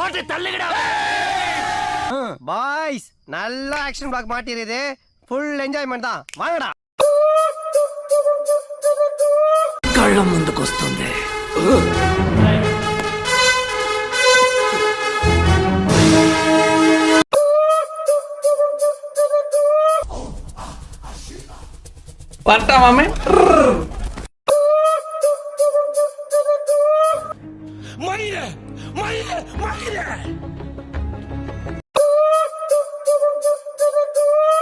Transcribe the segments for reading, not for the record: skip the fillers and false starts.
போட்டு தள்ளுங்கடா. பாய்ஸ் நல்ல action block மாட்டிருது. Full enjoyment தான். வாங்கடா. కళ్ళ ముందుకొస్తుంది. పట్టా మమ్మీ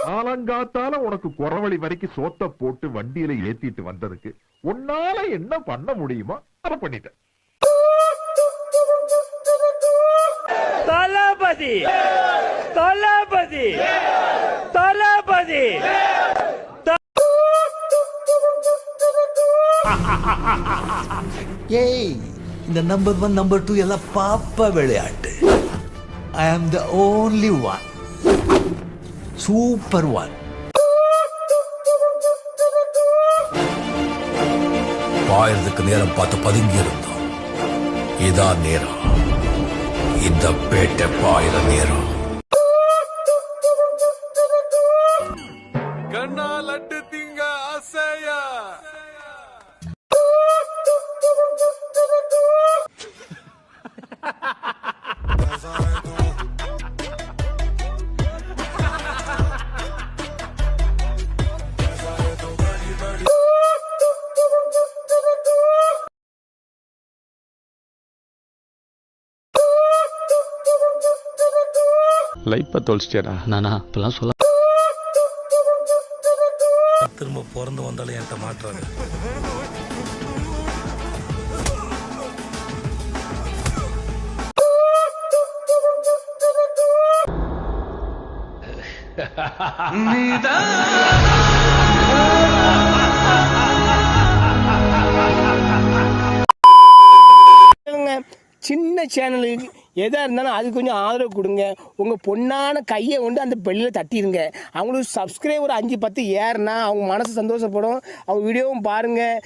காலங்காத்தால உனக்கு குறவழி வரைக்கும் சோத்த போட்டு வண்டியில ஏத்திட்டு வந்ததுக்கு உன்னால என்ன பண்ண முடியுமோ அதை பண்ணிட்டேன். தளபதி தளபதி தளபதி. ஏய், இந்த நம்பர் 1 நம்பர் 2 எல்லாம் பாப்பா விளையாட்டு. I am the only one, super one. பாயறதுக்கு நேரம் பார்த்து பதுங்கி இருந்தோம். இதான் நேரம், இந்த பேட்டை பாயிர நேரம். கண்ணா லட்டு திங்க ஆசையா. லைஃப்பை தொலைச்சிட்டேடா. நானா இப்பெல்லாம் சொல்ல திரும்ப பிறந்து வந்தாலும் என்கிட்ட மாட்டுறாங்க. சின்ன சேனலுக்கு எதாக இருந்தாலும் அது கொஞ்சம் ஆதரவு கொடுங்க. உங்கள் பொண்ணான கையை கொண்டு அந்த பெல்லில் தட்டிடுங்க. அவங்களுக்கு சப்ஸ்கிரைபர் 5-10 ஏறுனா அவங்க மனசு சந்தோஷப்படும். அவங்க வீடியோவும் பாருங்கள்.